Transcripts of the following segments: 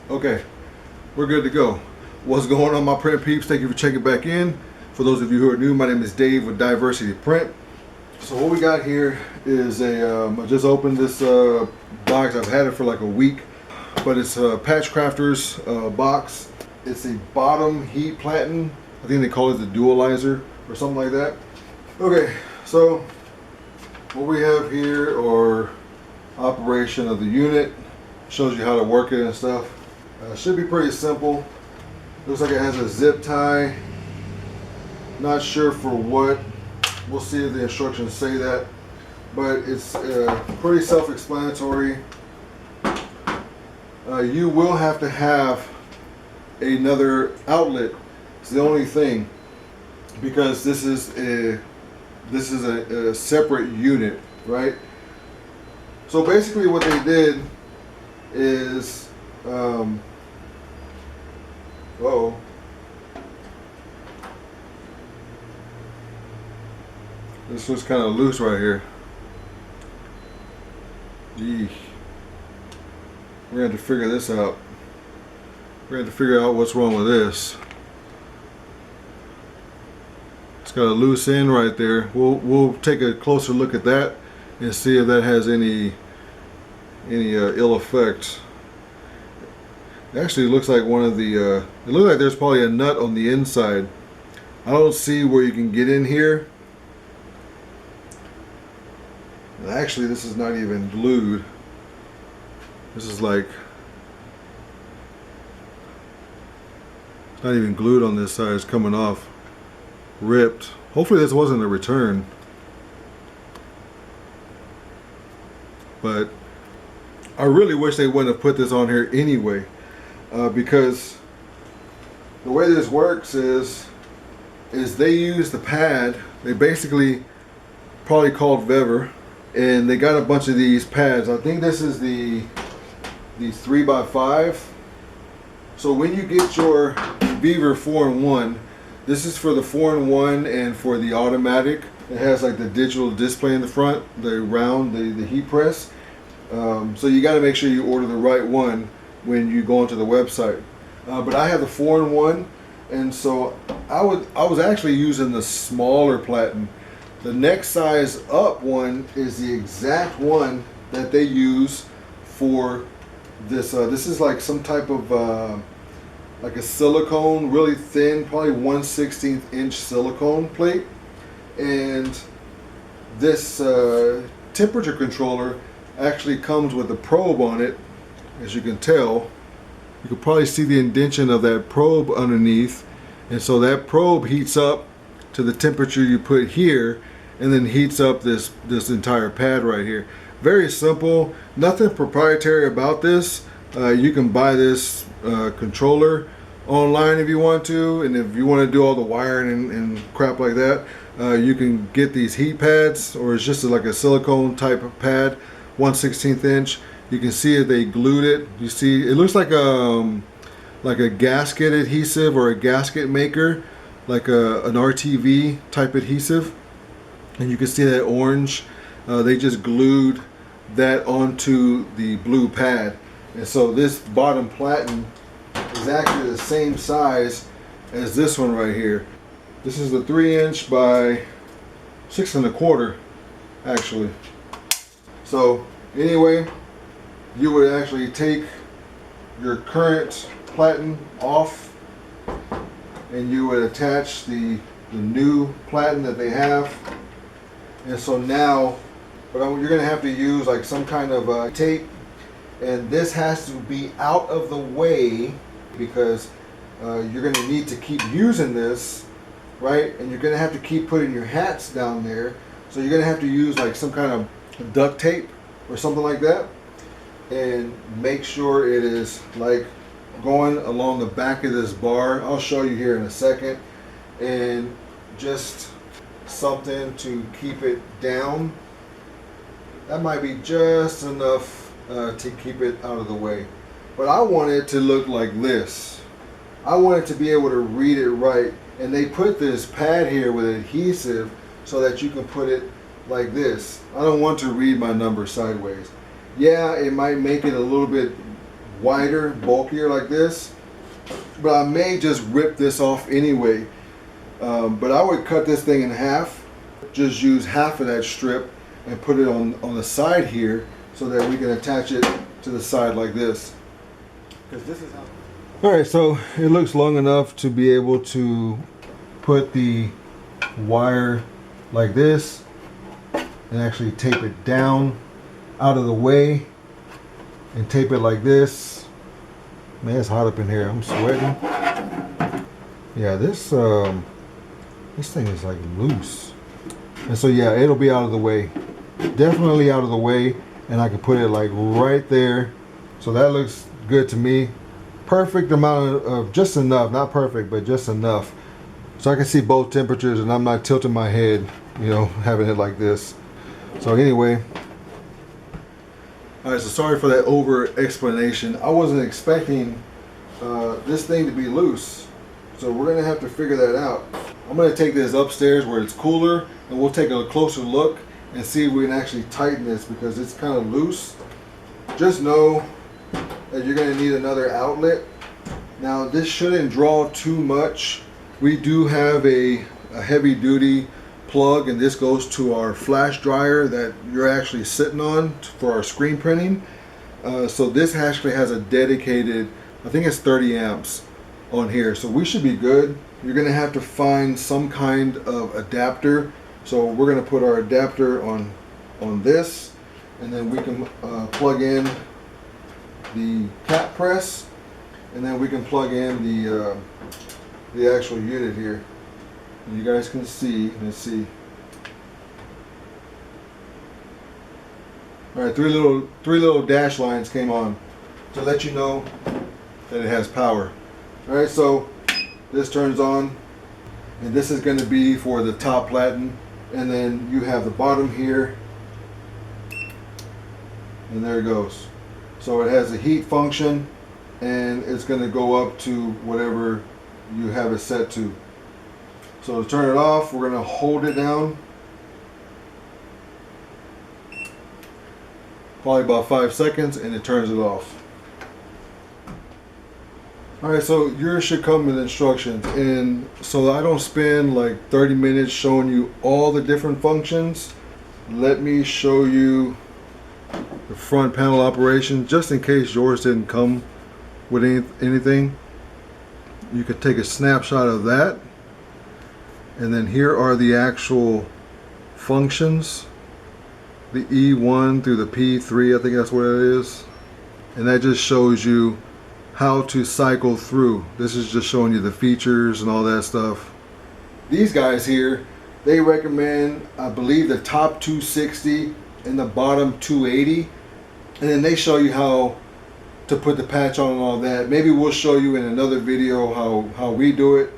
Okay, we're good to go. What's going on, my print peeps? Thank you for checking back in. For those of you who are new, my name is Dave with Diversity Print. So what we got here is I just opened this box. I've had it for like a week, but it's a Patch Crafters box. It's a bottom heat platen. I think they call it the Dualizer or something like that. Okay, so what we have here are operation of the unit. Shows you how to work it and stuff. Should be pretty simple. Looks like it has a zip tie. Not sure for what. We'll see if the instructions say that. But it's pretty self-explanatory. You will have to have another outlet. It's the only thing, because this is a separate unit, right? So basically what they did is this was kind of loose right here. We're gonna have to figure this out. We're gonna have to figure out what's wrong with this. It's got a loose end right there. We'll take a closer look at that and see if that has any ill effects. It actually looks like one of the it looks like there's probably a nut on the inside. I don't see where you can get in here. And actually, this is not even glued. This is like, it's not even glued on this side. It's coming off, ripped. Hopefully this wasn't a return, but I really wish they wouldn't have put this on here anyway, because the way this works is they use the pad. They basically probably called Vevor, and they got a bunch of these pads. I think this is the 3x5. So when you get your Vevor 4-in-1, this is for the 4-in-1 and for the automatic. It has like the digital display in the front, the round, the heat press. So you got to make sure you order the right one when you go onto the website. But I have the 4-in-1, and so I was actually using the smaller Platen. The next size up one is the exact one that they use for this. This is like some type of like a silicone, really thin, probably 1/16 inch silicone plate. And this temperature controller actually comes with a probe on it. As you can tell, you can probably see the indentation of that probe underneath, and so that probe heats up to the temperature you put here, and then heats up this entire pad right here. Very simple, nothing proprietary about this. You can buy this controller online if you want to, and if you want to do all the wiring and crap like that, you can get these heat pads, or it's just like a silicone type of pad, 1/16 inch. You can see if they glued it. You see, it looks like a gasket adhesive or a gasket maker, like an RTV type adhesive. And you can see that orange. They just glued that onto the blue pad. And so this bottom platen is actually the same size as this one right here. This is the 3-inch by 6 1/4 actually. So anyway, you would actually take your current platen off, and you would attach the new platen that they have. And so now, but you're going to have to use like some kind of tape, and this has to be out of the way, because you're going to need to keep using this, right? And you're going to have to keep putting your hats down there. So you're going to have to use like some kind of duct tape or something like that, and make sure it is like going along the back of this bar. I'll show you here in a second. And just something to keep it down. That might be just enough to keep it out of the way. But I want it to look like this. I want it to be able to read it right. And they put this pad here with adhesive so that you can put it like this. I don't want to read my number sideways. Yeah, it might make it a little bit wider, bulkier like this, but I may just rip this off anyway. But I would cut this thing in half, just use half of that strip and put it on the side here so that we can attach it to the side like this. Because this is how. All right, so it looks long enough to be able to put the wire like this and actually tape it down out of the way and tape it like this. Man, it's hot up in here. I'm sweating. Yeah, this thing is like loose. And so yeah, it'll be out of the way. Definitely out of the way, and I can put it like right there. So that looks good to me. Perfect amount of just enough, not perfect, but just enough. So I can see both temperatures and I'm not tilting my head, you know, having it like this. So anyway, all right, so sorry for that over explanation. I wasn't expecting this thing to be loose. So we're gonna have to figure that out. I'm gonna take this upstairs where it's cooler and we'll take a closer look and see if we can actually tighten this because it's kind of loose. Just know that you're going to need another outlet. Now this shouldn't draw too much. We do have a heavy duty plug, and this goes to our flash dryer that you're actually sitting on for our screen printing. So this actually has a dedicated, I think it's 30 amps on here, so we should be good. You're going to have to find some kind of adapter. So we're going to put our adapter on this, and then we can plug in the cap press, and then we can plug in the actual unit here. And you guys can see. Let's see. All right, three little dash lines came on to let you know that it has power. All right, so this turns on, and this is going to be for the top Platen, and then you have the bottom here, and there it goes. So it has a heat function, and it's going to go up to whatever you have it set to. So to turn it off, we're going to hold it down probably about 5 seconds, and it turns it off. Alright, so yours should come with instructions, and so I don't spend like 30 minutes showing you all the different functions. Let me show you the front panel operation, just in case yours didn't come with anything. You could take a snapshot of that, and then here are the actual functions, the E1 through the P3, I think that's what it is, and that just shows you how to cycle through. This is just showing you the features and all that stuff. These guys here, they recommend, I believe, the top 260 and the bottom 280, and then they show you how to put the patch on and all that. Maybe we'll show you in another video how we do it,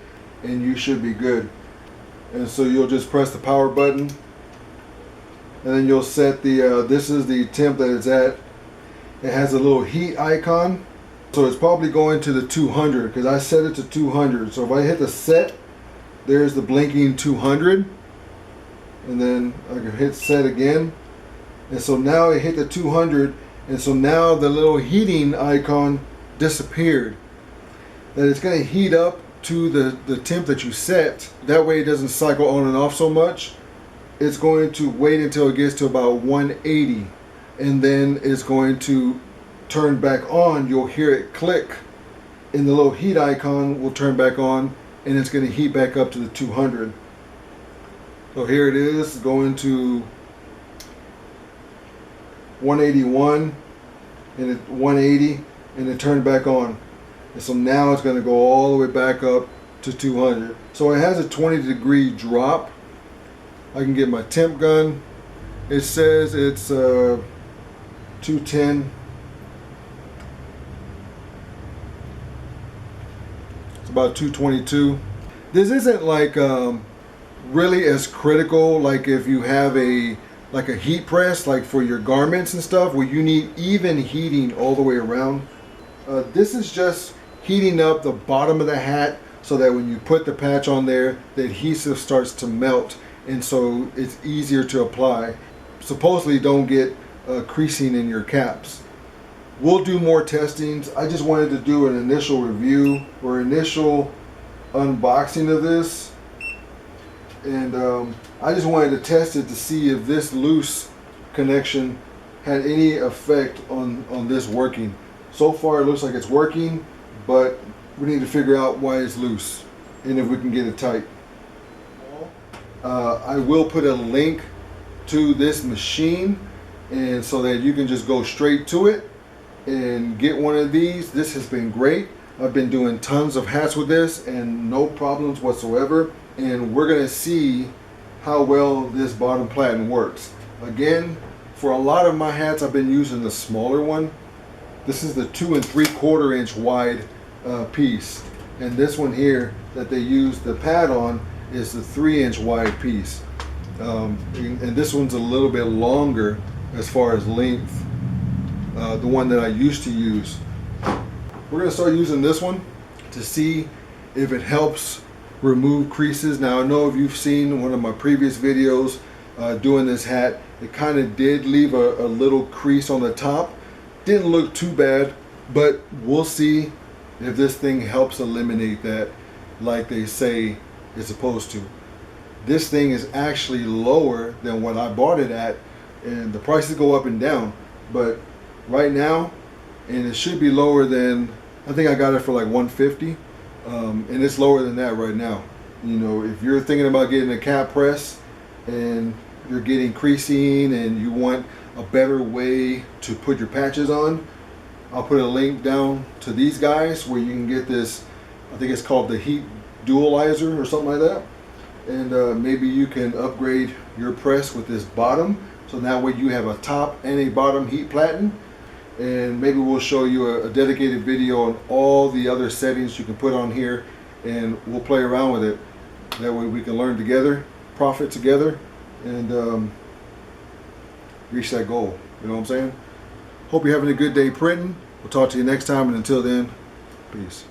and you should be good. And so you'll just press the power button, and then you'll set the this is the temp that it's at. It has a little heat icon, so it's probably going to the 200 because I set it to 200. So if I hit the set, there's the blinking 200, and then I can hit set again, and so now it hit the 200, and so now the little heating icon disappeared. That it's going to heat up to the temp that you set. That way it doesn't cycle on and off so much. It's going to wait until it gets to about 180, and then it's going to turn back on. You'll hear it click, and the little heat icon will turn back on, and it's going to heat back up to the 200. So here it is going to 181, and it 180, and it turned back on. And so now it's going to go all the way back up to 200. So it has a 20-degree drop. I can get my temp gun. It says it's 210. It's about 222. This isn't like really as critical like if you have a heat press like for your garments and stuff where you need even heating all the way around. This is just heating up the bottom of the hat so that when you put the patch on there, the adhesive starts to melt, and so it's easier to apply. Supposedly don't get creasing in your caps. we'll do more testings. I just wanted to do an initial review or initial unboxing of this, and I just wanted to test it to see if this loose connection had any effect on this working. So far it looks like it's working, but we need to figure out why it's loose and if we can get it tight. I will put a link to this machine, and so that you can just go straight to it and get one of these. This has been great. I've been doing tons of hats with this and no problems whatsoever, and we're gonna see how well this bottom platen works. Again, for a lot of my hats I've been using the smaller one. This is the 2 3/4 inch wide piece, and this one here that they use the pad on is the 3 inch wide piece, and this one's a little bit longer as far as length, the one that I used to use. We're going to start using this one to see if it helps remove creases. Now I know if you've seen one of my previous videos doing this hat, it kind of did leave a little crease on the top. Didn't look too bad, but we'll see if this thing helps eliminate that like they say it's supposed to. This thing is actually lower than what I bought it at, and the prices go up and down, but right now, and it should be lower than, I think I got it for like $150, and it's lower than that right now. You know, if you're thinking about getting a cap press and you're getting creasing and you want a better way to put your patches on, I'll put a link down to these guys where you can get this. I think it's called the Heat Dualizer or something like that, and maybe you can upgrade your press with this bottom, so that way you have a top and a bottom heat platen. And maybe we'll show you a dedicated video on all the other settings you can put on here, and we'll play around with it. That way we can learn together, profit together, and reach that goal. You know what I'm saying? Hope you're having a good day printing. We'll talk to you next time, and until then, peace.